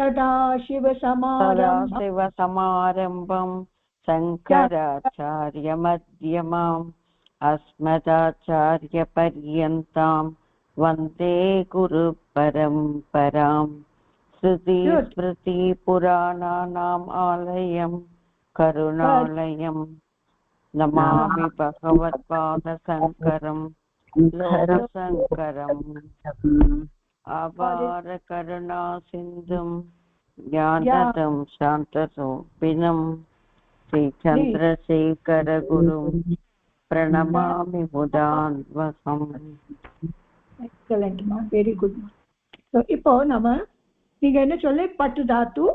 सदाशिवसमारम्भं शङ्कराचार्यमध्यमाम् अस्मदाचार्यपर्यन्तां वन्दे गुरुपरम्पराम् श्रुतिस्मृतिपुराणानाम् आलयं करुणालयं नमामि भगवत्पादशङ्करं लोकशङ्करम् अपारकरुणासिन्धुं ज्ञानदं शान्तरूपिणं श्रीचन्द्रशेखरगुरुं प्रणमामि मुदान्वहम्. Excellent ma, very good ma. So இப்போ நம்ம நீங்க என்ன சொல்லி பட்டு தாத்து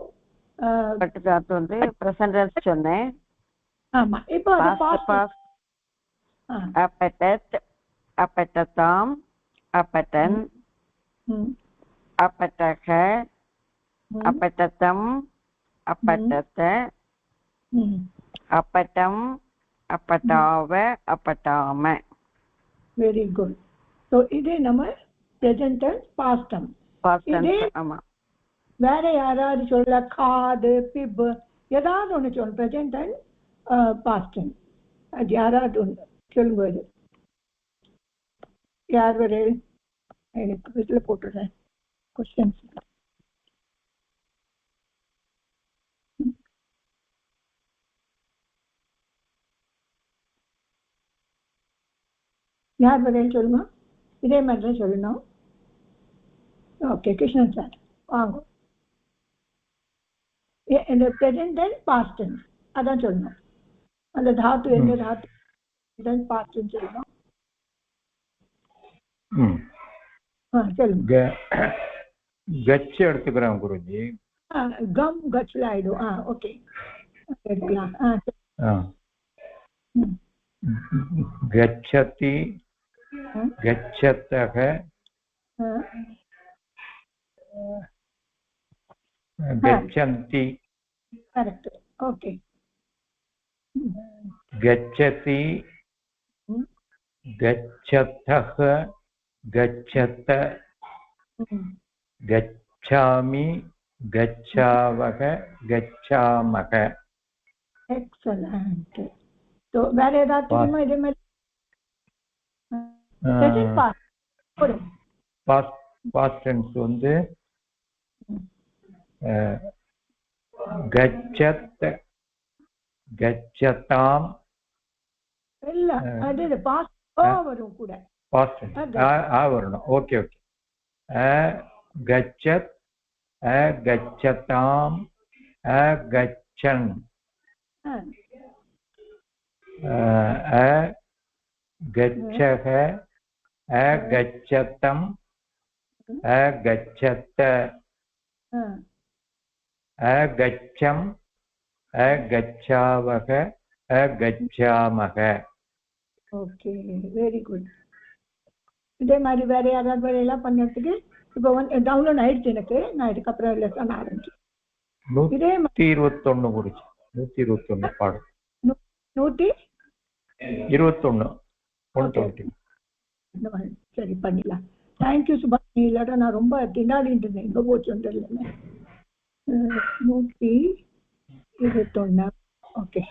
வந்து பிரசன்ட் டென்ஸ் சொன்னேன். ஆமா, இப்போ அது பாஸ்ட் अपठत् अपठताम् अपठन् अपठः अपठतम् अपठत अपठम् अपठाव अपठाम. Very good. ஸோ இதே நம்ம ப்ரெசென்ட் டென்ஸ் பாஸ்ட் டென்ஸ். ஆமா, வேற யாராவது சொல்ல காது பிப் ஏதாவது ஒன்று சொல்லணும். ப்ரெசென்ட் டென்ஸ் பாஸ்ட் டென்ஸ் அது யாராவது ஒன்று சொல்லும்போது யார் வரை எனக்கு வீட்டில் போட்டுடுறேன் கொஸ்டின்ஸ். யார் வரையும் சொல்லுங்க. இதே மாதிரி தான் சொல்லணும். ஓகே, கிருஷ்ணன் சார் வாங்க. இந்த ப்ரெசென்ட் டென்ஸ் பாஸ்ட் டென்ஸ் அதான் சொல்லணும். அந்த தாத்து எந்த தாத்து பாஸ்ட் டென்ஸ் சொல்லணும். சொல்லுங்க. கட்சி எடுத்துக்கிறேன் குருஜி. கம் கட்சில ஆயிடும். ஓகே எடுக்கலாம். गच्छति गच्छतः गच्छन्ति. करेक्ट. ओके. गच्छति गच्छतः गच्छत गच्छामि गच्छावः गच्छामः. एक्सलेंट. तो வேற ஏதாவது தெரியுமா இதே மாதிரி? பாஸ்ட் டென்ஸ் வந்து கச்சத் கச்சதாம் இல்ல, அது பாஸ்ட் வரும் கூட. பாஸ்ட் டென்ஸ் வரணும். Okay okay. கச்சத் கச்சதாம் கச்சன் गच्छः गच्छतम् गच्छत गच्छम् गच्छावः गच्छामः. Okay, very good. இதே மாதிரி வேற யாராவது வேலையெல்லாம் பண்ணுறதுக்கு இப்போ டவுன்லோட் ஆயிடுச்சு எனக்கு. நான் இதுக்கப்புறம் லெசன் ஆரம்பிச்சேன். 121 குறிச்சு 121 பாடம் 121 சரி பண்ணிடலாம். தேங்க்யூ சுபாஷினி. இல்லாட்டா நான் ரொம்ப திண்டாடிட்டு இருந்தேன், எங்கே போச்சுன்னு தெரியல. 121. ஓகே,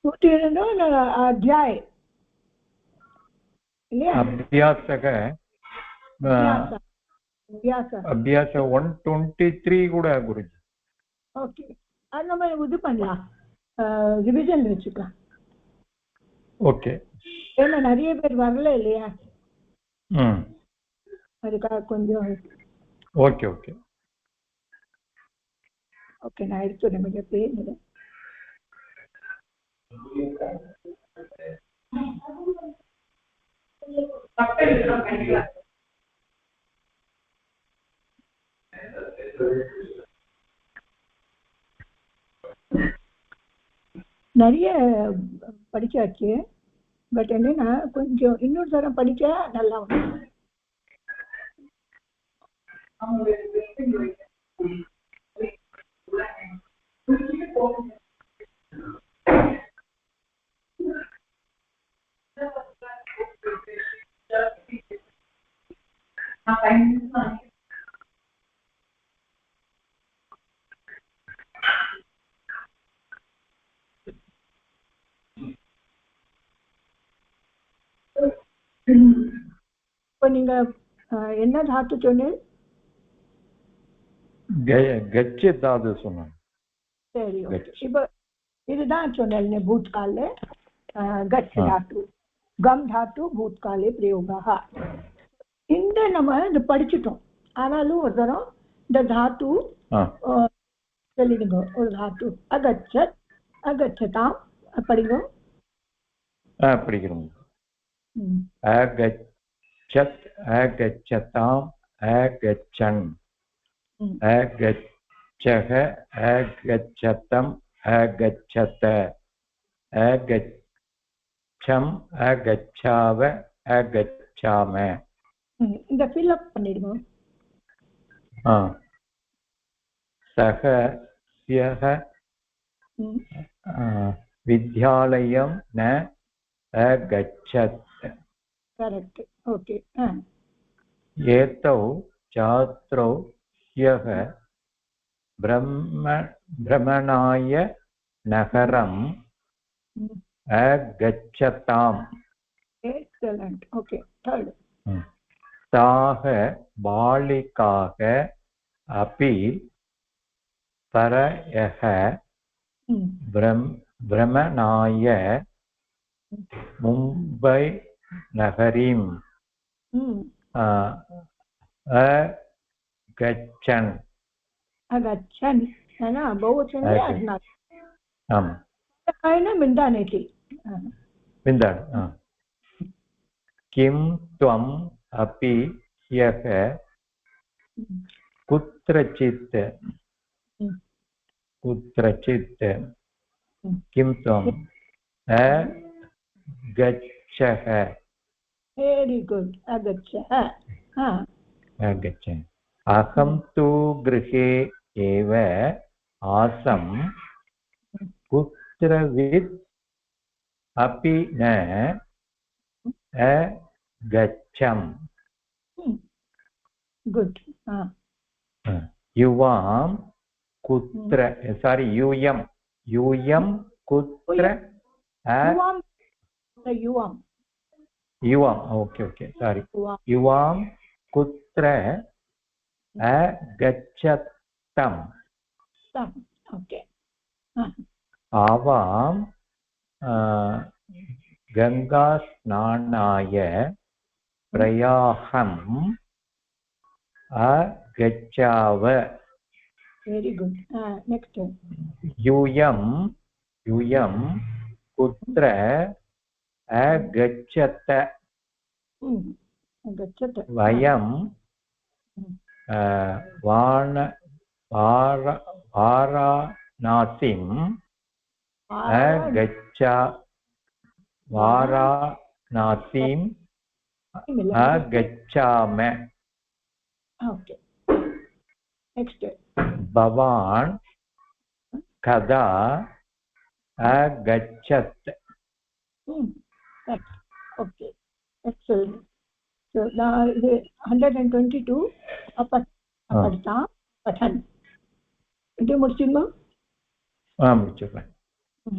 102 அத்தியாய இல்லையா? அபியாச 123 கூட குருஜி. ஓகே, அது நம்ம இது பண்ணலாம், ரிவிஷன் வச்சுக்கலாம். ஓகே, ஏன்னா நிறைய பேர் வரல இல்லையா, அதுக்காக கொஞ்சம். ஓகே ஓகே ஓகே, நான் எடுத்துறேன் மிக பேர். நிறைய படிச்சாச்சு, பட் என்னன்னா கொஞ்சம் இன்னொரு தரம் படிச்சா நல்லா வரும். நீங்க என்ன தாத்து சொன்னீங்க? கச்ச தாது சொன்னாங்க. சரி, இப்போ இதுதான் சொன்னேன் பூத்காலே கச்ச தாத்து கம் தாத்து பூத்காலே பிரயோகः. இந்த நம்ம இது படிச்சுட்டோம். ஆனாலும் ஒரு தரம் இந்த தாத்து சொல்லிடுங்க. ஒரு தாத்து அகச்சத் அகச்சதாம் படிங்க. படிக்கிறோம். அகச்சத் அகச்சதாம் அகச்சன் அகச்சக அகச்சதம் அகச்சத அகச்சம் அகச்சாவ அகச்சாம. இந்த ஃபில் அப் பண்ணிடுங்க. சக ஸ்யஹ வித்யாலயம் ந அகச்சத். கரெக்ட். ஓகே. ஏதௌ சாத்ரௌ ह्यः भ्रमणाय नगरम् अगच्छताम्. Excellent. Okay. Third. ताः बालिकाः अपि परयः भ्रमणाय मुम्बै नगरीम् गच्छन्. अगच्छन् है ना, बहुवचन में अज्ञात. आम्. है ना मिन्दानेति. मिन्दान्. किं त्वम् अपि ह्यः कुत्रचित् किं त्वम् अगच्छः. Very good. अगच्छः. अगच्छन्. अहं तु गृहे एव आसं कुत्रचित् अपि न अगच्छम्. गुड. युवां कुत्र यूयं कुत्र युवां ओके सारी युवां कुत्र अगच्छतम्. ओके. आवां गङ्गास्नानाय प्रयाहम् अगच्छाव. Very good. नेक्स्ट. यूयं कुत्र अगच्छत. वयं वाराणसीम् अगच्छाम. ओके. नेक्स्ट. भवान् कदा अगच्छत्. ओके. एक्सेलेंट. So now 122 पठन. இது முடிச்சிடுமா? முடிச்சிடுறேன்.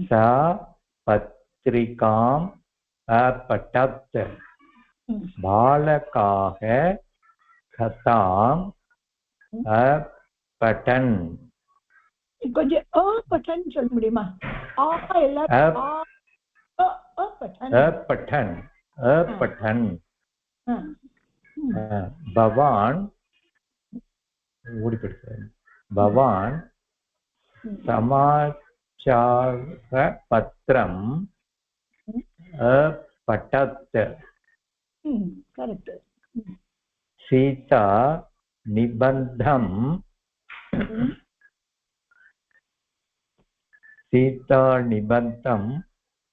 सा पत्रिकाम् अपठत्. बालकाः कथाम् अपठन्. கொஞ்சம் अपठन् சொல்ல முடியுமா? अपठन्. भवान् भवान् समाचारपत्रम् अपठत्. करेक्ट. सीता निबन्धम्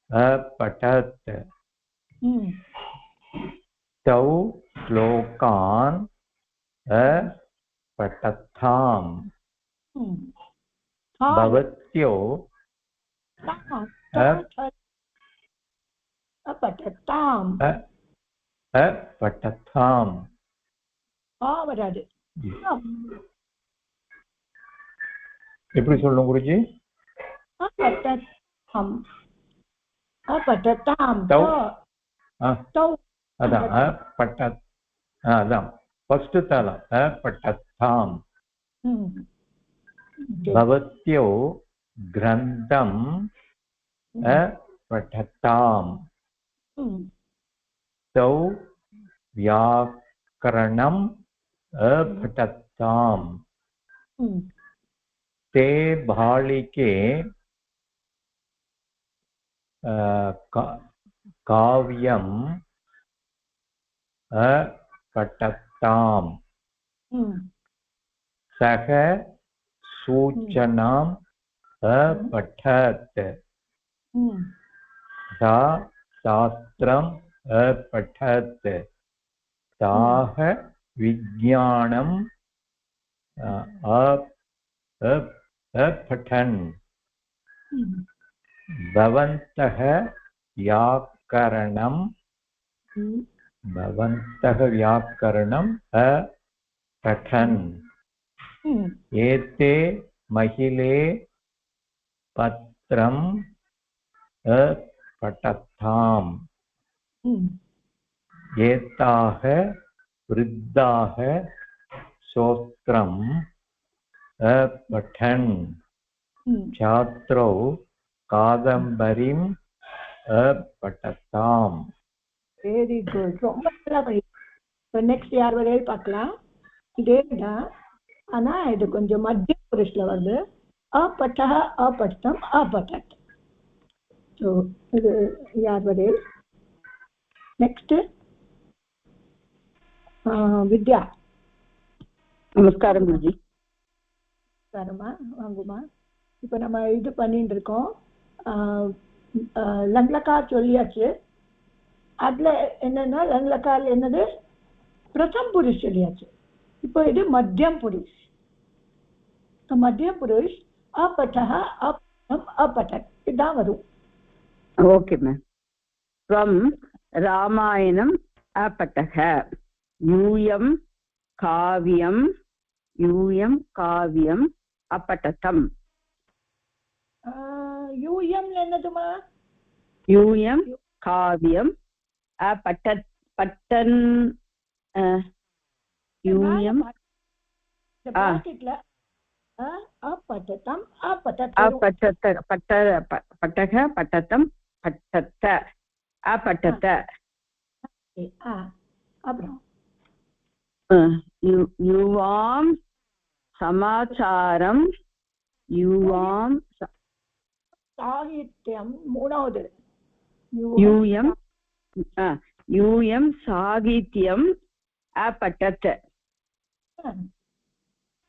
अपठत्. तौ श्लोकान् अपठताम्. भवत्यो अपठताम्. வராது. எப்படி சொல்லணும் குருஜி? अपठताम्. अपठताम्. அதான் அதான் ஃபர்ஸ்ட் தாளம் பட்டத்தாம். ம். பவத்யோ கிரந்தம் பட்டதாம். ம். தௌ வியாக்கரணம் பட்டதாம். ம். ते बालिके काव्यम् अपठताम्. सः सूचनाम् अपठत्. सा शास्त्रम् अपठत्. ताः विज्ञानम् अपठन्. भवन्तः व्याकरणम् अपठन्. एते महिले पत्रम् अपठताम्. एताः वृद्धाः श्रोत्रम् अपठन्. छात्रौ कादम्बरीम् अपठताम्. Very good. ரொம்ப நல்லா இப்போ நெக்ஸ்ட் யார் வரையும் பார்க்கலாம். இதே தான், ஆனால் இது கொஞ்சம் மத்திய புருஷில் வருது. अपठः अपठितम् अपठत्. ஸோ இது யார் வரையில். நெக்ஸ்ட் வித்யா. நமஸ்காரம் குருஜி. நமஸ்காரம்மா, வாங்குமா. இப்போ நம்ம இது பண்ணிட்டு இருக்கோம். லங்லக்கார் சொல்லியாச்சு. அதுல என்னன்னா லங்லக்கார் என்னது பிரதம் புருஷ் சொல்லியாச்சு. இப்போ இது மத்தியம் புருஷ். மத்தியம் புருஷ் अपठः अपठम् अपठत् இதுதான் வரும். Okay ma'am. ஸ்வம் ராமாயணம் अपठः. யூயம் காவியம் अपठतम्. யூயம் என்னதுமா? யூயம் காவியம் अपठत्. பட்டன் யூயம் பிராக்கெட்ல अपठतम् अपठत्. पठः पठतम् पठत अपठत. அப்புறம் युवां समाचारं युवां சாகித்யம் மூணாவது. यूयं साहित्यम् अपठत्.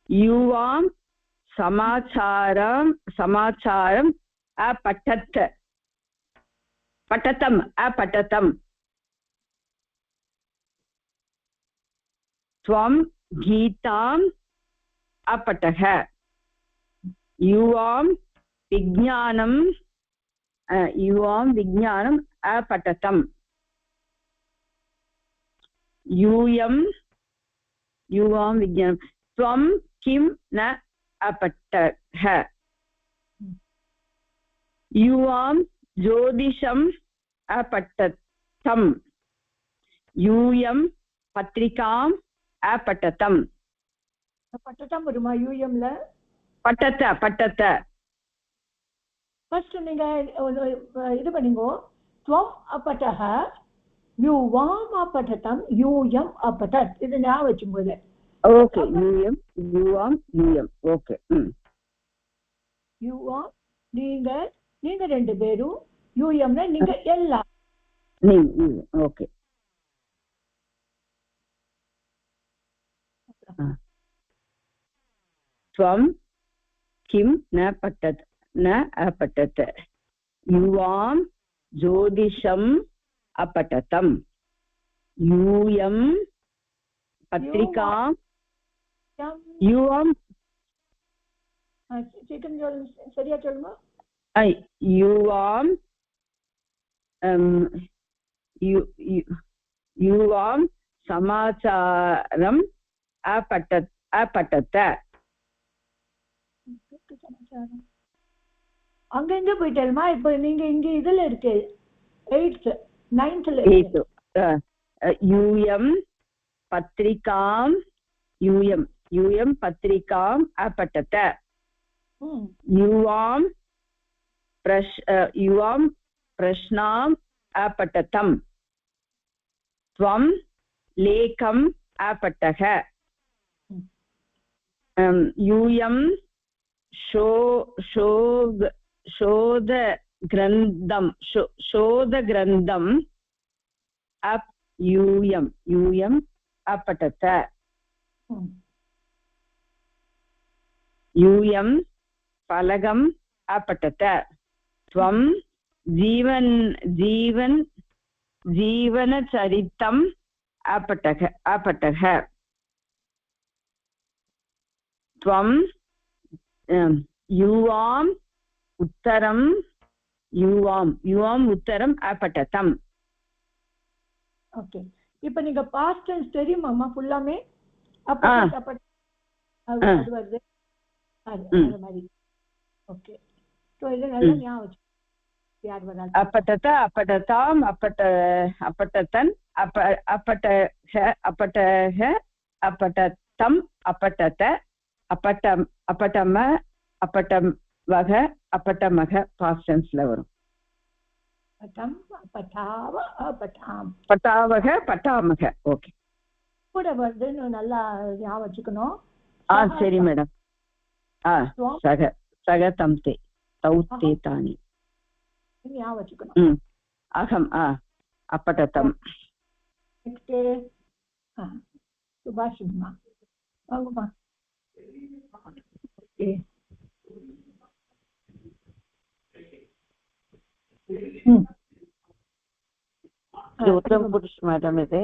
युवां समाचारम् अपठत्. अपठतम्. त्वं गीताम् अपठः. युवां विज्ञानम् अपठतम्. युवां विज्ञानं. त्वं किं न अपठः. युवां ज्योतिषम् अपठतम्. यूयं पत्रिकाम् अपठतम्. பட்டத்தம் வருமா யூஎம்ல? पठत. ஃபர்ஸ்ட் நீங்க இது பண்ணிங்கோ. त्वम् अपठः युवाम् अपठतम् यूयम् अपठत्. இது ஞாபகம் வச்சும்போது. ஓகே. யூயம் ஓகே. யூவாம் நீங்க ரெண்டு பேரும். யூஎம்ல நீங்க எல்லாம். ஓகே. त्वं किं न अपठत्. युवां ज्योतिषम् अपठतम्. यूयं पत्रिकां युवां சரியா சொல்லுமா? युवां समाचारम् अपठत्. அங்க எங்க போயிட்டேமா? இப்ப நீங்க இங்க இதுல இருக்கு 8th 9th. யூயம் पत्रिकां यूयं पत्रिकाम् अपठत युवां प्रश्नाम् अपठतम् त्वं लेखम् अपठः यूयं शोधग्रन्थम् यूयम् अपठत यूयं फलकम् अपठत त्वं जीवनचरितम् अपठः त्वं युवाम् उत्तरम् अपठतम्. ஓகே, இப்போ நீங்க பாஸ்ட் டென்ஸ் தெரியுமாமா ஃபுல்லாமே? அப்பட்ட அது வருது அது மாதிரி. ஓகே, சோ இது நல்லா ஞாபகம் வச்சு யார் வராது. अपठत अपठताम् अपठतन् अपठः अपठतम् अपठत अपठमः பாஸ்ட் டென்ஸ்ல வரும். பட்டாவக பட்டாமக. ஓகே, கூட வருதுன்னு நல்லா ஞாபகம் வச்சுக்கணும். சரி மேடம். சக தம் தே தௌ தே தானி ஞாபகம் வச்சுக்கணும். அகம் அப்பட்டதம். சுபாஷிமா வாங்கம்மா. उत्तम पुरुष मैडम ಇದೆ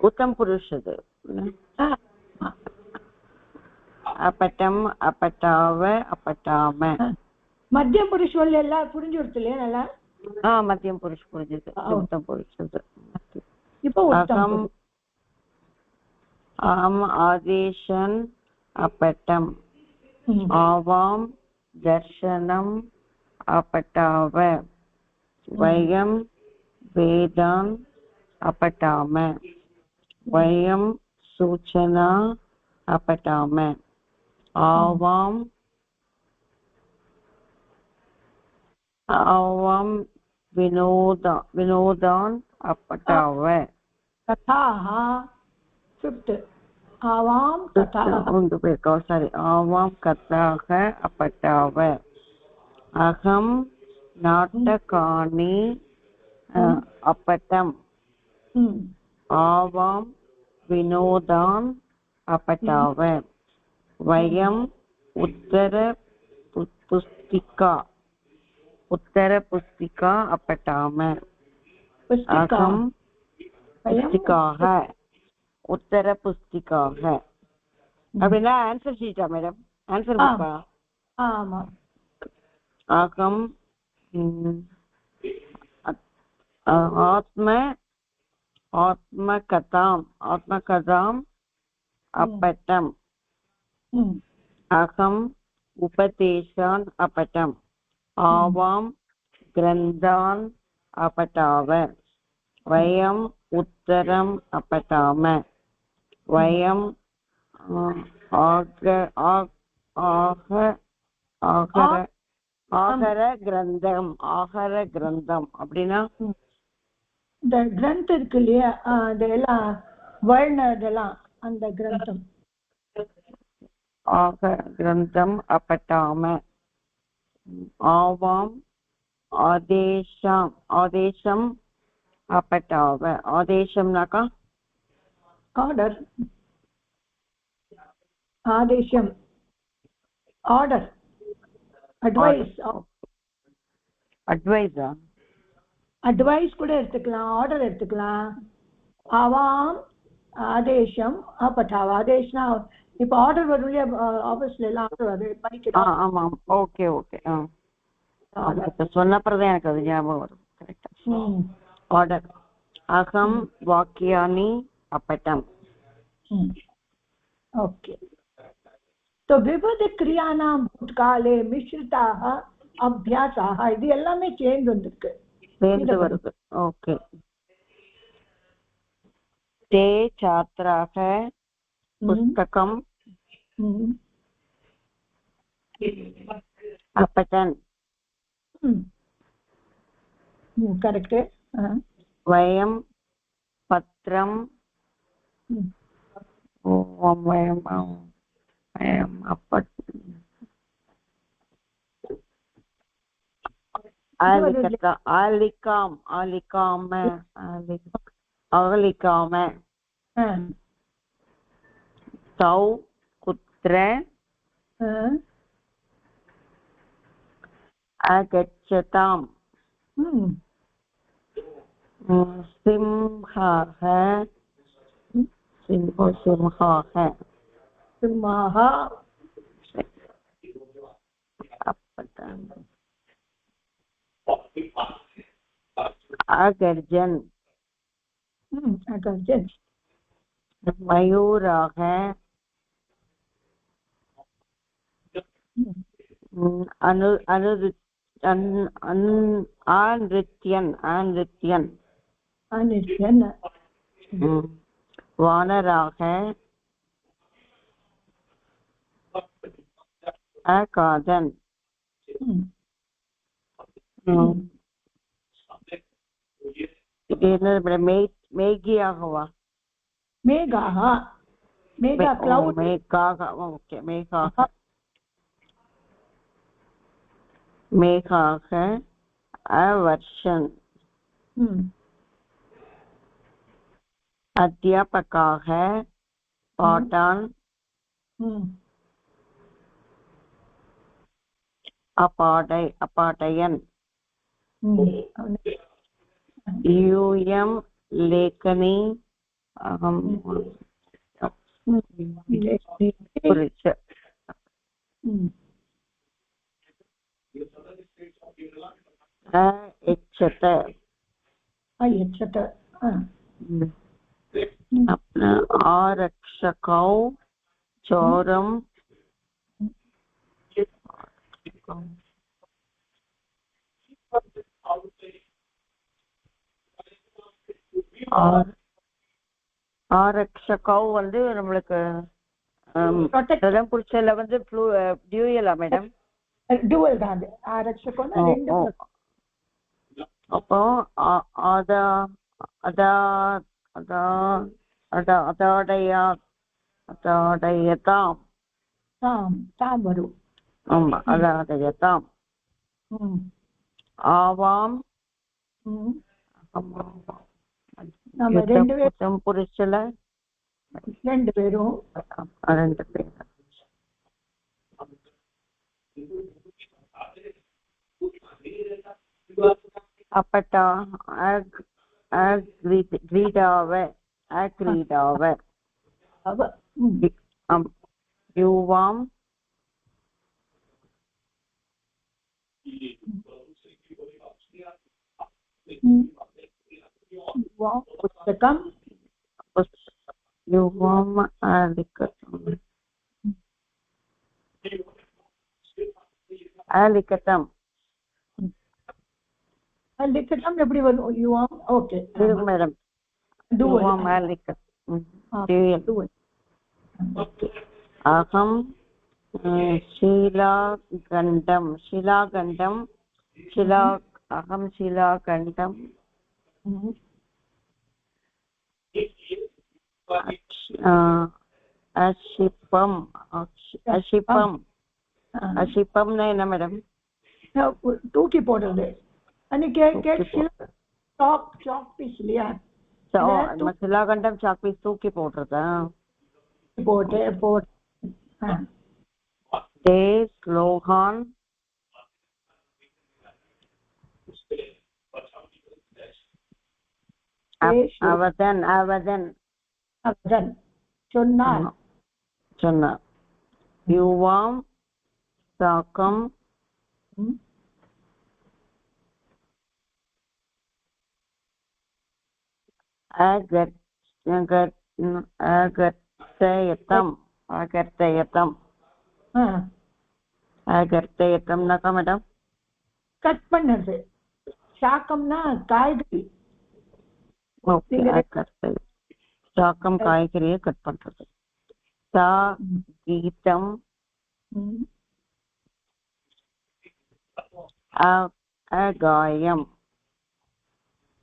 उत्तम पुरुष ಅದು अपटम अपटाव अपटाम. மத்திய புருஷ எல்லாம் புரிஞ்சுடுது இல்லையா? நல்லா மத்தியம் புருஷ புரிஞ்சுது. उत्तम पुरुष அது. இப்போ उत्तम आम आदेशं अपटम आवाम दर्शनम अपटाव वयं वेदान् अपठाम वयं सूचना अपठाम आवां विनोदान् अपठाव कथाः फिफ्थ आवां कथाः अपठाव अहं नाटकानि अपठम् आवां विनोदान् अपठाव वयम् उत्तरपुस्तिका अपठाम अहं पुस्तिकाः उत्तरपुस्तिकाः. அப்படின்னா ஆன்சர் ஷீட்டா மேடம்? ஆன்சர் புக்கா? ஆமா. अहम् आत्मकथाम् अपठम् अहम् उपदेशान् अपठम् आवां ग्रन्थान् अपठाव वयम् उत्तरम् अपठाम वयम् ஆகர கிரந்தம் அப்படின்னா இந்த கிரந்தம் இருக்கு இல்லையா, அதெல்லாம் வர்ண இதெல்லாம் அந்த கிரந்தம். ஆகர கிரந்தம் அப்பட்டாம ஆவாம் ஆதேசம் அப்பட்டாவ. ஆதேசம்னாக்கா ஆர்டர். ஆதேசம் ஆர்டர். அட்வைஸ் கூட எடுத்துக்கலாம், ஆர்டர் எடுத்துக்கலாம். ஆவாம் ஆதேசம் அப்பட்டாவ. ஆதேஷ்னா இப்ப ஆர்டர் வரும் இல்லையா ஆபீஸ்ல எல்லாம் ஆர்டர் படிக்கலாம். ஆமாம். Okay okay. சொன்னப்பறதான் எனக்கு அது ஞாபகம் வரும். கரெக்டா. ஆர்டர். அகம் வாக்கியானி अपठम्. ओके, तो विविध क्रियानां भूतकाले मिश्रिताः अभ्यासाः இது எல்லாமே சேர்ந்து வந்திருக்கு. வருது. ஓகே. ते छात्राः पुस्तकम् अपठन् करेक्ट् वयं पत्रं वयम् आलिकाम तौ कुत्र आगच्छताम् सिंहः अगर्जन् मयूराः आनृत्यन् वानराः अखादन् मेघियाः वा मेघाः क्लौड् ओके मेघाः अवर्षन् अध्यापकाः पाठान् अपाठयन् यूयं लेखनी अहं अयच्छत आरक्षकौ चोरं ஆரக்ஷகௌ வந்து நம்மளுக்கு புடிச்சல வந்து டியூயலா மேடம் டுவல் தான் அது ஆரக்ஷகோனா ரெண்டு அப்போ அதாடயதாம் தாம் வரும் ஆமா அதாடயதாம் ஆவாம் நம்ம ரெண்டு பேரும் புரிச்சல ரெண்டு பேரும் அப்பட்டா கிரீடாவ யுவாம் पुस्तकं युवाम लिखितं எப்படி வரும் युवाम ओके மேடம் युवाम अहं शिलाखण्डं अहं शिलाखण्डं अशिपम नहीं ना मैडम तूकी போடுறது அன்னைக்கு சாக் பீஸ் இல்லையா शिलाखण्डं चाक पीस तूकी போடுறதா போட்டு ते स्लोहान அவதன் சொன்னார் யுவாம் சாக்கம் அகர்த்தயத்தம்னாக்கா மேடம் கட் பண்ணது சாக்கம்னா காய்கறி சாக்கம் காய்கறியை கட் பண்றது. சா கீதம் அகாயம்.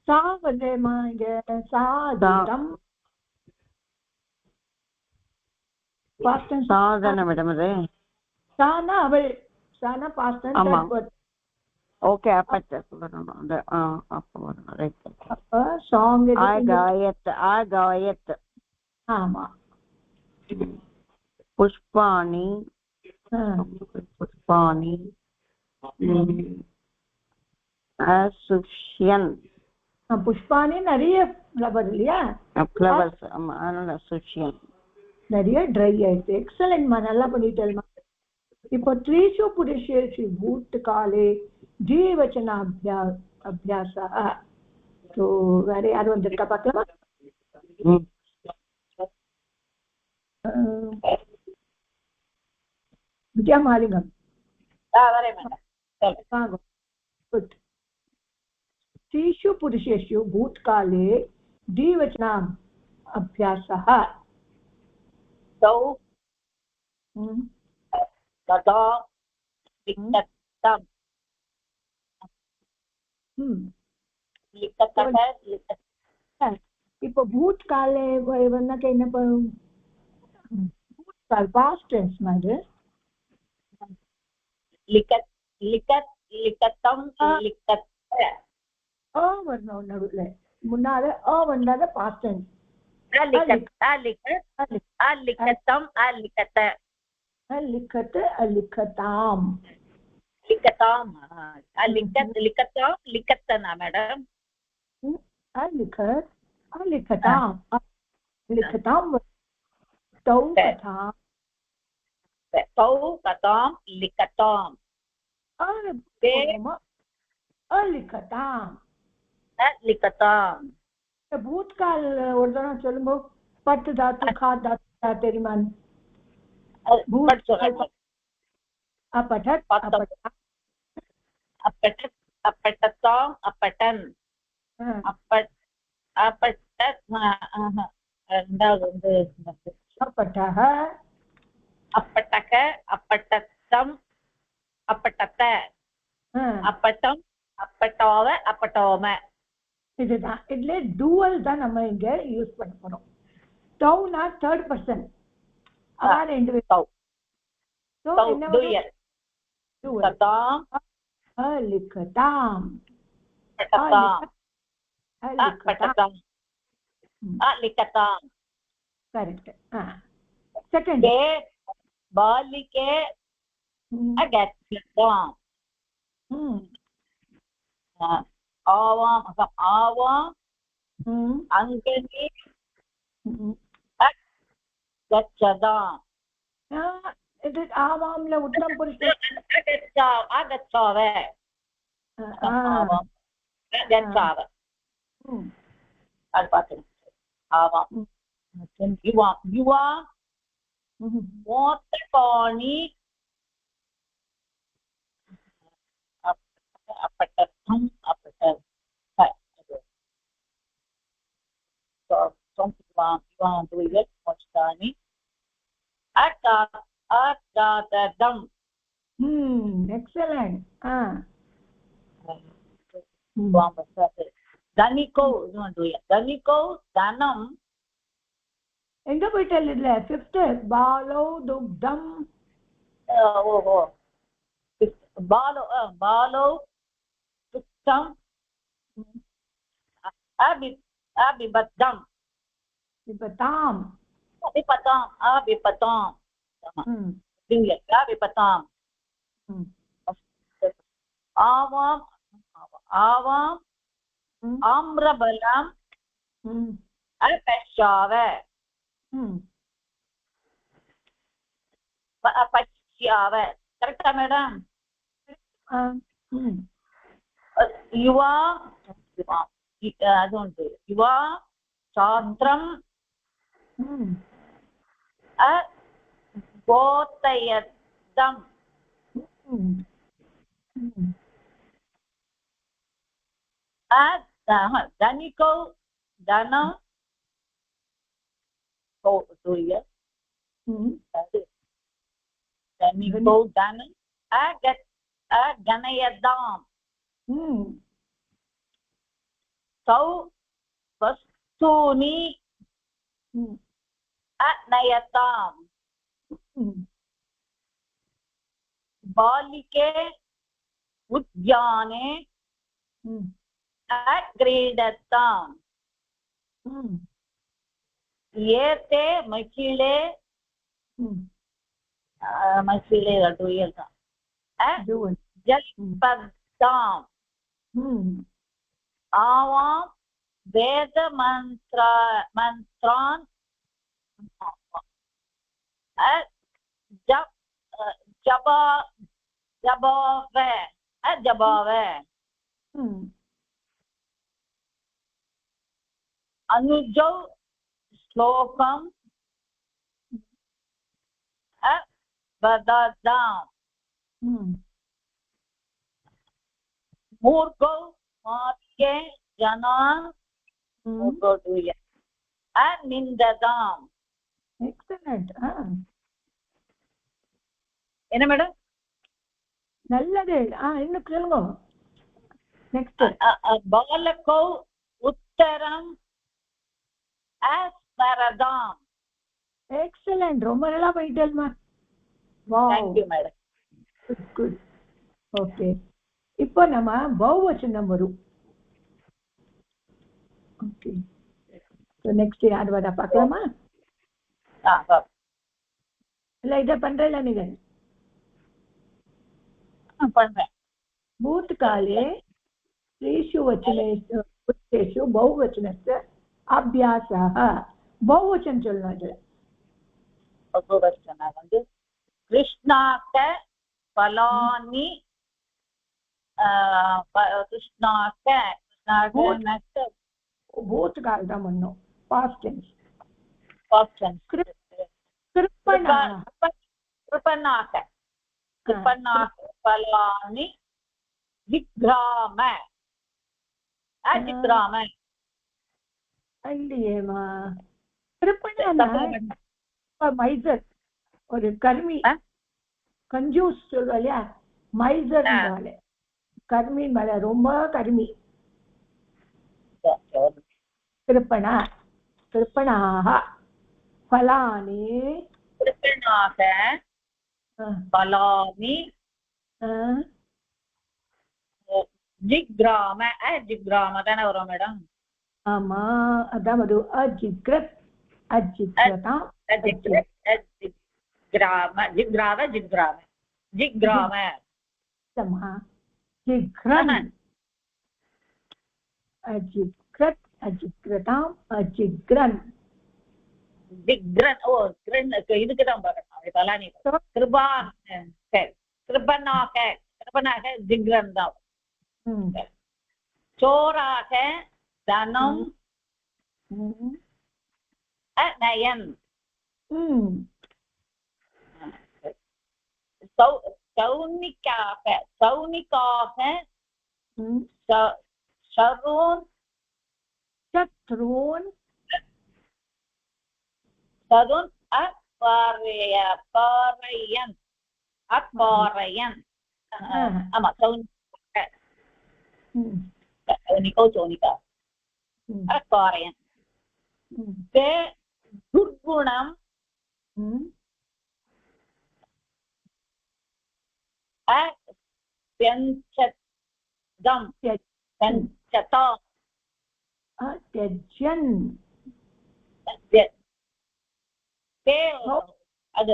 சா வந்தேமா இங்க. சா கீதம் சாதன விடமது. சானா அவள். சானா பாஸ்ட் டென்ஸ். ஓகே அப்ப சொல்லணும். அந்த அப்ப வரணும். ரைட். அப்ப சாங் அகாயத். அகாயத். ஆமா. புஷ்பாணி. புஷ்பாணி. அசுஷ்யன். புஷ்பாணி நிறைய ஃப்ளவர் இல்லையா? ஃப்ளவர்ஸ். ஆமா, அதனால சுஷ்யன். நிறைய ட்ரை ஆயிடுச்சு. எக்ஸலன்ட்மா, நல்லா பண்ணிட்டேல்மா. இப்போ த்ரீஷு புருஷேஷு பூத் காலே ஜீவச்சன அபியாசா. ஸோ வேற யாரும் வந்திருக்கா பார்க்கலாமா? விஜயா மாலிங்கம். த்ரீஷு புருஷேஷு பூத் காலே द्विवचन अभ्यासः. तौ तदा लिखतम् लिखतः. இப்போ பூத்காலே வந்தாக்க என்ன பண்ணும்? பாஸ்ட் டென்ஸ் மாதிரி. लिखत लिखत लिखतम् लिखत வரணும் நடுவுல. முன்னால வந்தாத பாஸ்ட் டென்ஸ். लिखतम् लिखत लिखत लिखताम लिखताम लिखत लिखताम लिखतना मैडम. लिखत लिखताम लिखताम. तौ कथाम लिखताम लिखताम लिखताम. भूतकाल ஒரு தடவை சொல்லுங்க. பட் தாத்து கா தாத்து தெரியுமா? भूतकाल अपठत् अपठत् अपठताम अपठन् अपठत् ரெண்டாவது வந்து अपठः अपठक अपठतम् अपठत अपठम् अपठोव अपठोम. இதுதான். இதுல டூவல் தான் நம்ம இங்க யூஸ் பண்ண போறோம். டவுனா தேர்ட் பர்சன். அதான் ரெண்டு பேரும். சோ என்ன டூயல் கதாம் லிखताम पठताम पठताम लिखताम. करेक्ट. सेकंड के बालिके अगच्छताम. आवाम आवाम अंगनी गच्छताम. இது ஆவாம்ல உத்தரம் புருஷ आगच्छाव आवाम गच्छाव. அது பாத்துங்க. ஆவாம் युवा युवा मोत्तकाणि अपठतम् अपठत्. युवा दुयत् मोत्तकाणि अगातदम्. एक्सेलेंट. धनिको धनिको धनम् எங்க போயிட்டல்? இல்ல ஃபிஃப்த் பாலோ துக்தம். ஓஹோ பாலோ பாலோ துக்தம் அபிபத்தம் விபதாம் அபிபத்தாம் அபிபத்தாம். அபிபத்தாம். ஆவாம் ஆவாம் ஆம்ரபலம் अपश्याव अपश्याव. करेक्टा मैडम? युवा अदुंटु युवा छात्रम् बोधयतम्. धनिको धनं दूय हम्म समीपौ धन अगणयताम् सौ वस्तूनि अनयताम् बालिके उद्याने अक्रीडताम् एते महिले महिले जलपदाम् आवां वेदमन्त्रान् जबावे अनुजौ श्लोकम् वदताम् मूर्खौ मार्गे जनान् निन्दताम् எக்ஸலண்ட் என்ன மேடம் நல்லது இன்னும் சொல்லுங்க நெக்ஸ்ட் बालकौ उत्तरम् अस्मरताम् எக்ஸலண்ட் ரொம்ப நல்லா போயிட்டல்மா thank you madam good okay இப்போ நம்ம பௌவச்சனம் வரும் ஓகே சோ நெக்ஸ்ட் யார் வர பார்க்கலாமா இல்ல இத பண்றல நீங்க பண்றேன் भूतकाले स्त्रीषु वचनेषु पुरुषेषु बहुवचनस्य अभ्यासः बहुवचन சொல்லணும் இதுல बहुवचन வந்து कृष्णाक फलानि कृष्णाक भूतकाल தான் பண்ணோம் past tense कृपणाक फलानि जिग्राम जिग्राम இல்லையேமா கிருப்பணா மைசர் ஒரு கர்மி கஞ்சூஸ் சொல்லுவா இல்லையா மைசர் கர்மி மேல ரொம்ப கர்மி கிருப்பணா கிருப்பணாக फलानि कृपणाक फलानि जिग्राम जिग्राम தான வரும் மேடம் ஆமா அதான் அது அஜிக்ரத் அஜிக்ரதாம் जिग्राम जिग्राव जिग्राम जिग्राम சமா जिग्रन् अजिग्रत् अजिग्रताम् अजिग्रन् जिग्रन् ओ ग्रन् இதுக்கு தான் பார்க்கணும் பலானி கிருபா கிருபனாக கிருபனாக जिग्रन् தான் चोराக தனம் அநயன் சௌனிக்காக சௌனிக்காக शरून शत्रून् शरून अपारयन् अपारयन् आमा सौनिकौ चौनिका अपारयन् ते दुर्गुणं अत्यञ्चदं त्यजता त्यजन् ते ಅದು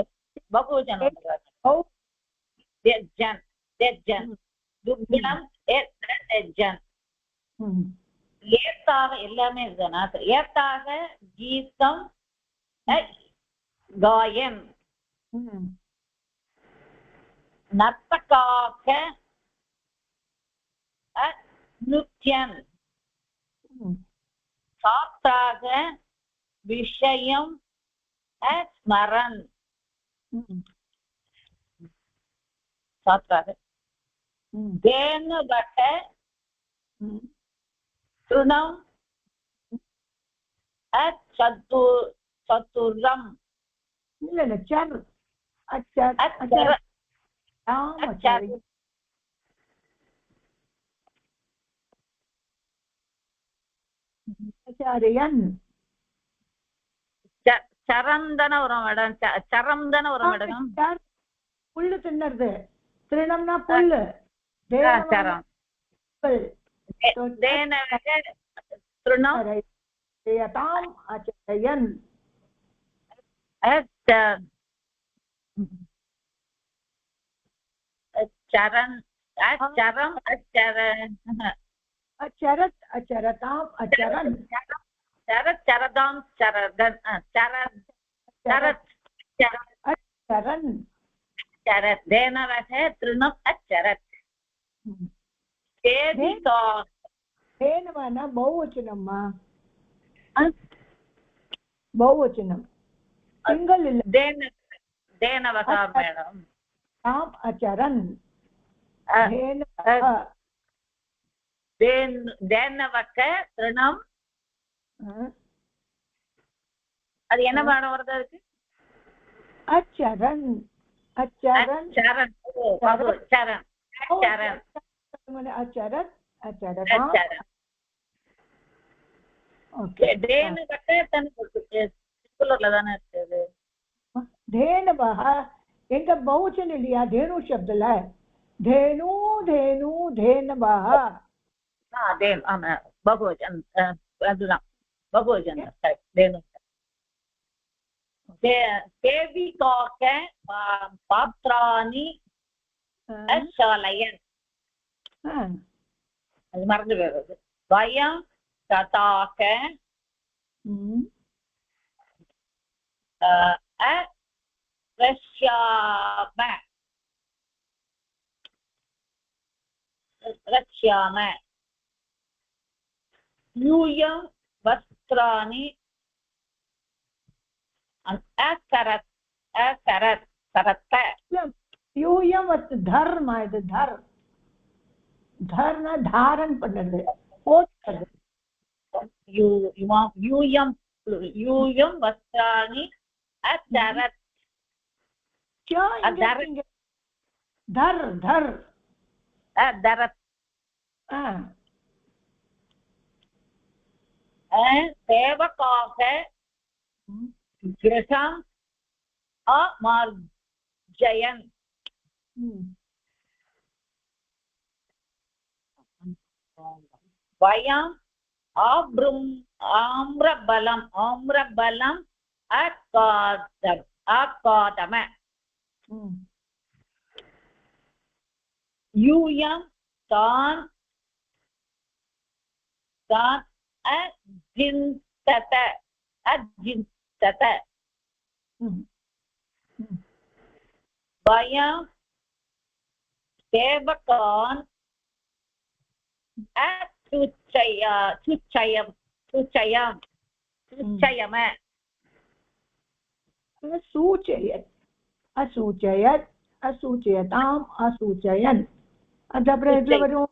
ಬಹುವಚನ त्यजन् त्यजन् दुर्गुणं त्यजन् ஏத்தாக எல்லாமே இதுதானா ஏத்தாக கீதம் காயன் நர்த்தகாக நிருத்யன் சாத்தாக விஷயம் ஸ்மரன் சாத்தாக தேனுபக तृणं चतुरम् இல்ல சர் அச்சர் अचर அச்சர் ஆச்சாரியன் चरन्दन वरं मैडम चरन्दन वरं मैडम புல்லு தின்னறது திருணம்னா புல்லு चरम् देन तृणम् தாம் ஆச்சாரியன் चरन् अचरम् अचरन् अचरत् अचरताम् अचरन् चरत् चरदां चरदन् चरत् चरत् अचरन् चरत् धेनवः तृणम् अचरत् सेविका धेनवः बहुवचनम्मा बहुवचनं सिंगल இல்ல धेनवः मैडम ताम् अचरन् धेनवः तृणम् அது என்ன பாடம் வருது அதுக்கு அச்சரன் அச்சரன் சரண் சரண் சரண் அச்சரத் அச்சரதா ஓகே தேன கட்டத்தன கொடுத்து சிங்குலர்ல தான இருக்குது தேனவஹ எங்க பௌச்சன் இல்லையா தேனு शब्दல धेनु धेनु धेनवः தேன் ஆமா பகுவச்சன் அதுதான் பகுவச்சன் தேனு सेविकाक पात्राणि अशालयन् அது மறந்து போயிடுது வயம் ததாக रक्ष्याम यूयं वस्त्राणि अकरत् अकरत् करत्त यूयं वस्त्र धर्म இது धर धर्म धारण பண்றது போடுறது यूयं यूयं वस्त्राणि अकरत् क्या धर धर अदरत् सेवकाः गृहम् अमार्जयन् वयम् आम्रफलम् अखादम यूयं तान् अजिन्तत अजिन्तत वयं सेवकान् सूचयत् असूचयत् असूचयताम् असूचयन् अदप्रे वரும்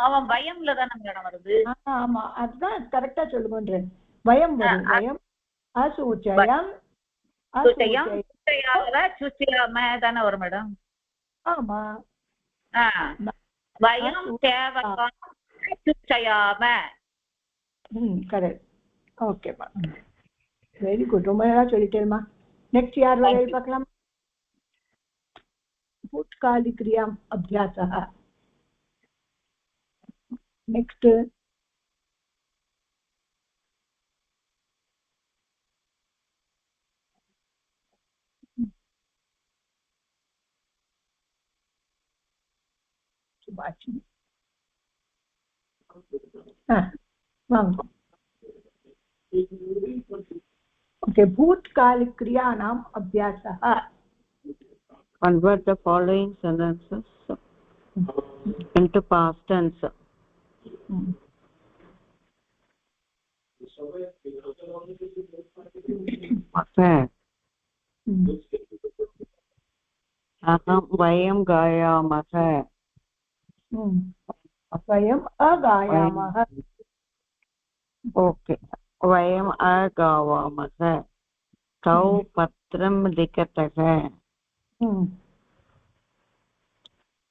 அவன் பயம்ல தானே மேடம் வருது ஆமா அதுதான் கரெக்டா சொல்லுங்கன்றேன் பயம் வரும் பயம் அசூச்சயம் அசூச்சயம் சுச்சியாம தானே வரும் மேடம் ஆமா பயம் சேவகம் சுச்சயாம கரெக்ட் ஓகேமா வெரி குட் ரொம்ப நல்லா சொல்லிட்டேம்மா நெக்ஸ்ட் யார் வரை பார்க்கலாம் भूतकाली क्रियाम् अभ्यासः नेक्स्ट सुभाषिनी ओके भूतकाल क्रियाणाम् अभ्यासः Convert the following sentences into past tense. Aham vayam gayamah. Vayam agayamah. Okay वयम् आगावामः तौ पत्रं लिखतः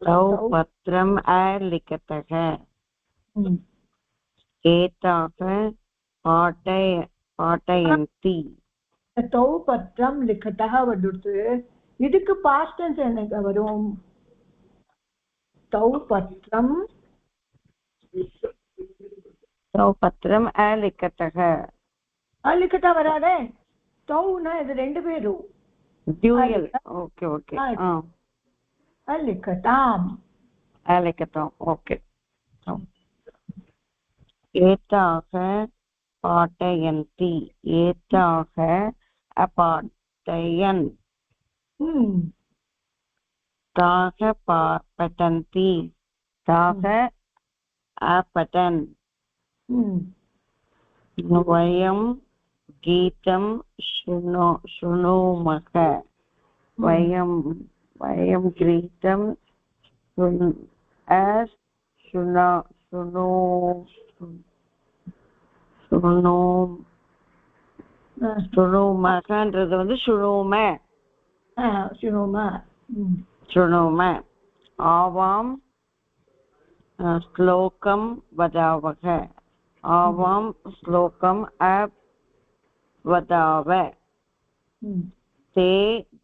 तौ पत्रम् अलिखतः एताः पाठयन्ति तौ पत्रं लिखतः वदतु இதுக்கு past tense என்ன வரும் तौ पत्रम् अलिखतः अलिखता वरादे तौ ना இது ரெண்டு பேரும் ड्यूयल् ओके ओके अलिखताम् ओके एताः पाठयन्ति एताः अपाठयन् ताः पठन्ति ताः अपठन् वयं गीतं शृणुमः वयं गीतं शृणुमःன்றது வந்து शृणुम आवां श्लोकं वदावः आवां श्लोकम् वदाव ते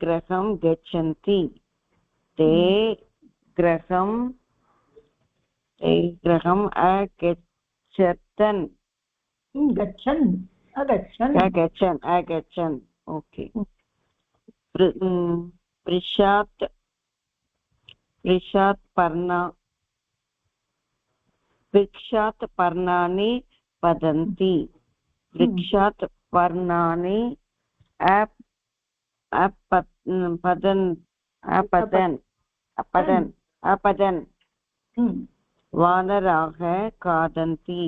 गृहं गच्छन्ति ते गृहम् अगच्छन् ओके पृच्छात् पर्णानि पतन्ति वृक्षात् पर्णानि अपतन् वानराः खादन्ति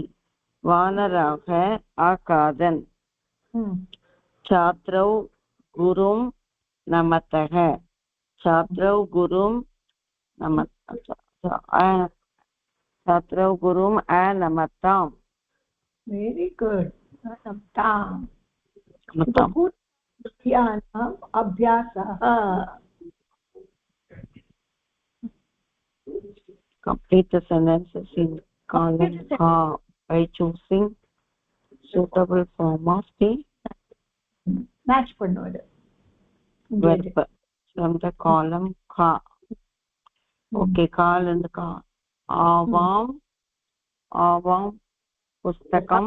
वानराः अखादन् छात्रौ गुरुं नमतः छात्रौ गुरुं छात्रौ गुरुम् अनमताम् वेरी गुड अभ्यासः complete the sentences in column by choosing suitable form of the match பண்ணுவது verb from the column ka okay call and ka avam pustakam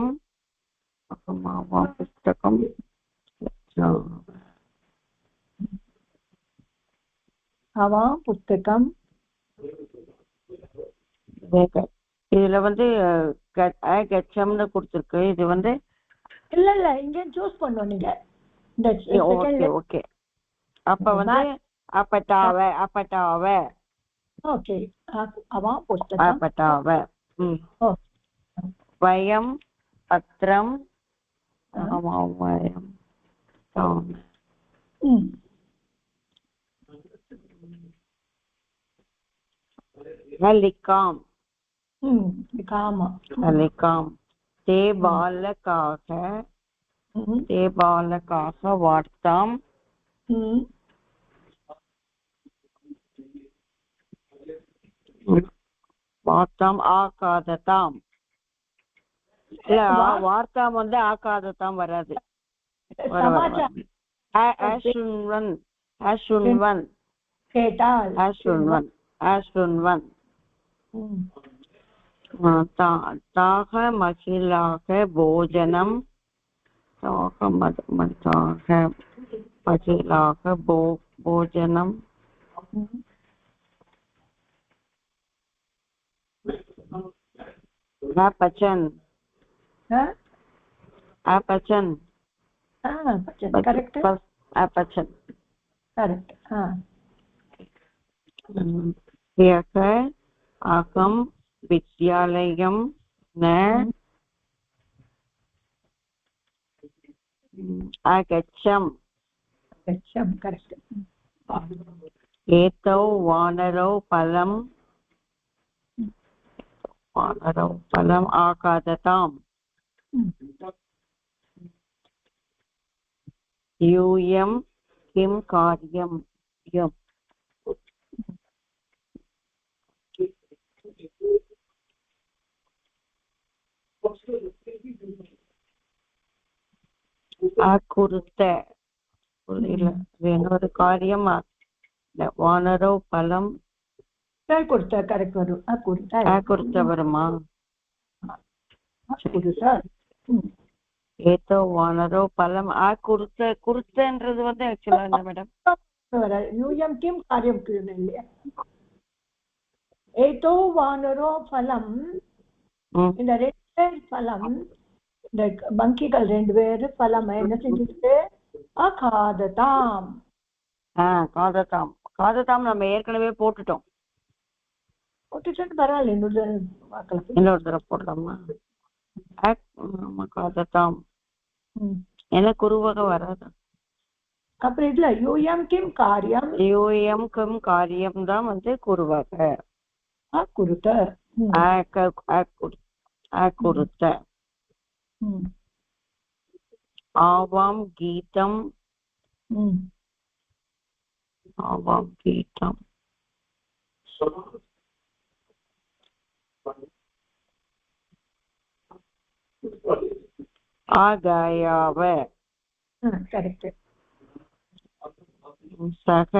avam pustakam இதுல வந்து கச்சம்னு கொடுத்திருக்கு இது வந்து இல்ல இங்க சூஸ் பண்ணுவோம் நீங்க ஓகே ஓகே அப்ப வந்து அப்பட்டாவ ஓகே அவாம் புஸ்தகம் அப்பட்டாவ வயம் பத்ரம் வயம் लिखाम ते बालकाः वार्तां आखादताम् இல்ல வார்த்தாம் வந்து ஆக்காததாம் வராது அஸ்ருண்வன் ताः महिलाः भोजनं भोजनं अपचन् ह्यः अहं विद्यालयं न अगच्छम् एतौ वानरौ फलम् आखादताम् यूयं किं कार्यं यम् अकुरुत இன்னொரு காரியம் வானரோ பலம் கொடுத்த கரெக்ட் வரும் அக்குருத்த வருமா ஏதோ வானரோ பலம் குருத்தன்றது வந்து ஆக்சுவலா என்ன மேடம் யூயம் கிம் காரியம் இல்லையா ஏதோ வானரோ பலம் இந்த ரெண்டு பலம் இந்த மங்கிகள் 2 பேரு பலம் என்ன செஞ்சுட்டு அகாததாம் காததாம் நம்ம ஏற்கனவே போட்டுட்டோம் பரவாயில்ல இன்னொரு தடவை போடலாமா காததாம் ஏன்னா குருவக வராது அப்புறம் இதுல யூயம் கிம் காரியம் தான் வந்து குருவக குருத்த ஆவாம் கீதம் ஆகாயாவ கரெக்ட் சக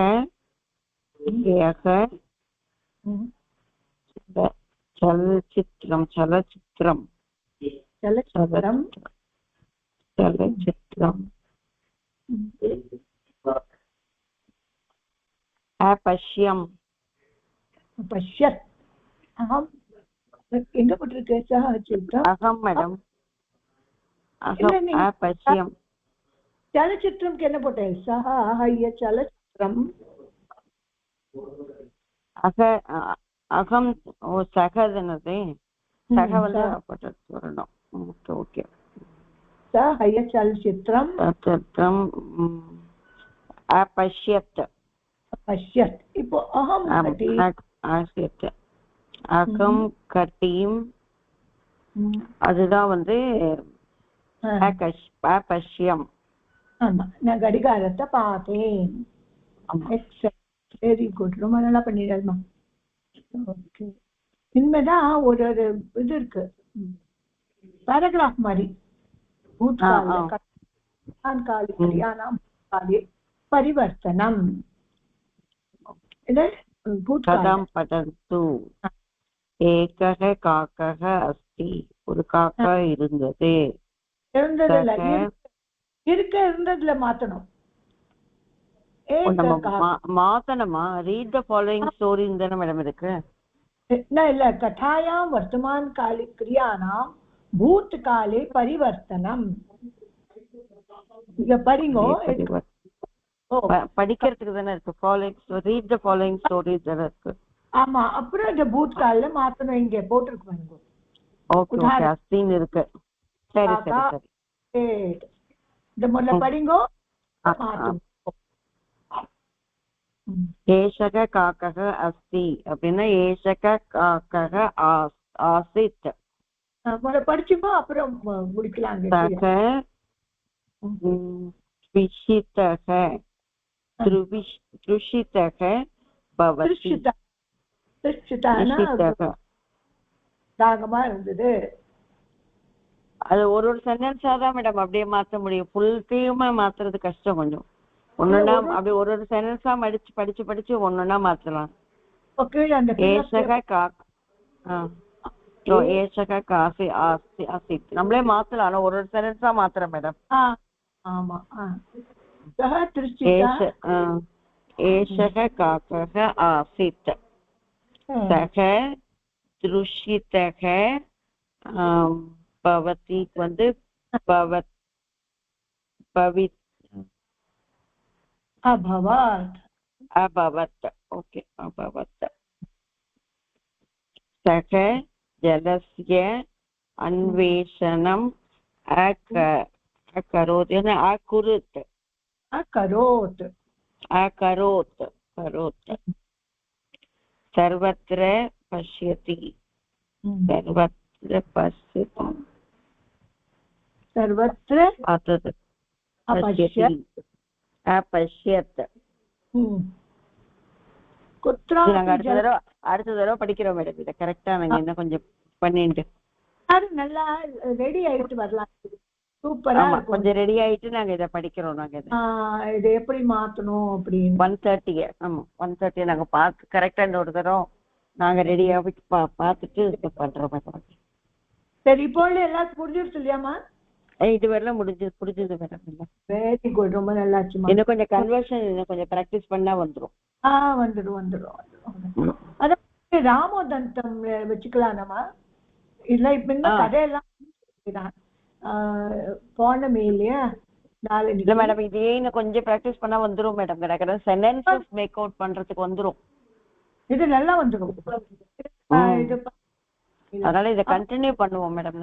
சலச்சித்திரம் अपश्यम पश्यत् अहम எங்க போட்டிருக்கு சலச்சித்திரம் அகம் மேடம் அகம் अपश्यम சலச்சித்திரம் என்ன போட்டேன் சஹ ஹய்ய சலச்சித்திரம் அகம் சகதனதே சக வந்து போட்டு வரணும் ஓகே ஓகே ஹய்ய சலச்சித்திரம் अपश्यत् पश्यत् இப்போ अहम आश्यत् அகம் கட்டீம் அதுதான் வந்து अपश्यम ஆமா நான் கடிகாரத்தை பார்த்தேன் வெரி குட் ரொம்ப நல்லா பண்ணிடுறமா ஓகே இனிமேதான் ஒரு இது இருக்கு பேராகிராஃப் மாதிரி भूतकाले क्रियाणां भूतकाले परिवर्तनम् कथं पठन्तु एकः काकः अस्ति ஒரு காக்கா இருந்தது இருந்ததுல மாத்தணும் மாத்தணுமா ரீட் த ஃபாலோயிங் ஸ்டோரி தானே மேடம் இருக்கு இல்ல कथायां वर्तमान काले क्रियाणां भूतकाले परिवर्तनम இங்க படிங்கோ படிக்கிறதுக்கு தானே இருக்கு following read the following story தானே இருக்கு ஆமா அப்புறம் இந்த பூத்கால்ல மாத்தணும் இங்க போட்டுருக்கு பாருங்க ஓகே ஓகே அஸ்தின் இருக்கு சரி சரி சரி இந்த முதல்ல படிங்கோ ஏஷக காக்கக அஸ்தி அப்படின்னா ஏஷக காக்கக ஆசித் முதல்ல படிச்சுப்போ அப்புறம் முடிக்கலாம் त्रिषितः त्रुषितः भवति தாகமா இருந்தது அது ஒரு சென்டென்ஸா தான் மேடம் அப்படியே மாத்த முடியும் ஃபுல் தீமா மாத்துறது கஷ்டம் கொஞ்சம் ஒன்னொன்னா அப்படியே ஒரு சென்டென்ஸா படிச்சு ஒன்னொன்னா மாத்தலாம் ஏஷக காக் ஏஷக காசி ஆஸ்தி ஆசித் நம்மளே மாத்தலாம் ஆனா ஒரு சென்டென்ஸா மாத்துறேன் மேடம் ஆமா ஏஷக காக்கக ஆசித் சக திருஷிதக பவதி வந்து அபவத் ஓகே அபவத் சக ஜலஸ்ய அன்வேஷனம் अकरोत् अकुरुत् अकरोत् अकरोत् करोत् सर्वत्र पश्यति सर्वत्र पश्यति सर्वत्र பார்த்தது अपश्यत् अपश्यत् कुत्रापि நாங்க அடுத்த தடவை படிக்கிறோம் மேடம். இதை கரெக்டா நாங்க என்ன கொஞ்சம் பண்ணிட்டு நல்லா ரெடி ஆயிட்டு வரலாம். சூப்பரா இருக்கும். கொஞ்சம் ரெடி ஆயிட்டு நாங்க இதை படிக்கிறோம். நாங்க இதை எப்படி மாத்தணும் அப்படின்னு 1:30 ஆமா 1:30 நாங்க பார்த்து கரெக்டா இந்த ஒரு தடவை நாங்க ரெடி ஆகிட்டு பார்த்துட்டு இது பண்றோம் மேடம். சரி, இப்போ எல்லாரும் புரிஞ்சிருச்சு இல்லையாமா? இது வரலாம் புரிஞ்சது மேடம். வெரி குட், ரொம்ப நல்லா இருந்துச்சுமா. இன்னும் கொஞ்சம் கன்வர்ஷன் இன்னும் கொஞ்சம் பிராக்டிஸ் பண்ணா வந்துரும். வந்துடும். அதாவது ராமோதந்தம் வச்சுக்கலாமா? இல்ல இப்ப இந்த கதையெல்லாம் போனமே இல்லையா நாளைக்கு? இல்ல மேடம், இதே இன்னும் கொஞ்சம் பிராக்டிஸ் பண்ணா வந்துரும் மேடம். கிடக்கிற சென்டென்சஸ் மேக் அவுட் பண்றதுக்கு வந்துரும். இது நல்லா வந்துடும். அதனால இதை கண்டினியூ பண்ணுவோம் மேடம்.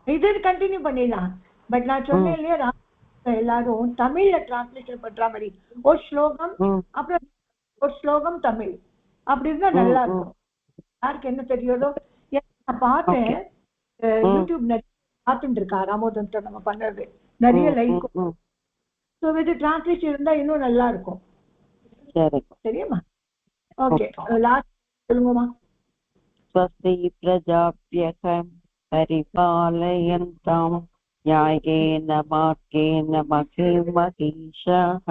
இது கண்டினியூ பண்ணிடலாம். பட் நான் சொன்னேன் இல்லையா, எல்லாரும் தமிழ்ல டிரான்ஸ்லேஷன் பண்ற மாதிரி ஒரு ஸ்லோகம் அப்புறம் ஒரு ஸ்லோகம் தமிழ் அப்படி இருந்தா நல்லா இருக்கும். யாருக்கு என்ன தெரியுதோ. நான் பார்த்தேன் யூடியூப் நிறைய பார்த்துட்டு இருக்கா ராமோதந்தம் நம்ம பண்றது நிறைய லைக். ஸோ இது டிரான்ஸ்லேஷன் இருந்தா இன்னும் நல்லா இருக்கும். சரியாம்மா? ஓகே, லாஸ்ட் சொல்லுங்கம்மா. ஸ்வஸ்தி பிரஜாப்யக பரிபாலயந்தாம் न्यायेन मार्गेण महीमहीषः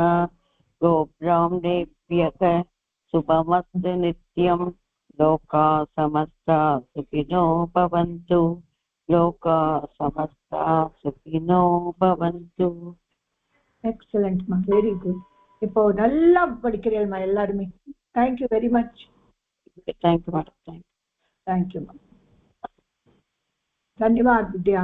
गोब्राह्मणेभ्यः शुभमस्तु नित्यं लोकाः समस्ताः सुखिनो भवन्तु लोकाः समस्ताः सुखिनो भवन्तु. எக்ஸலென்ட் மா, வெரி குட். இப்போ நல்லா படிக்கிறீங்கம்மா எல்லாருமே. Thank you very much. Thank you madam. Thank you மா. धन्यवाद विद्या.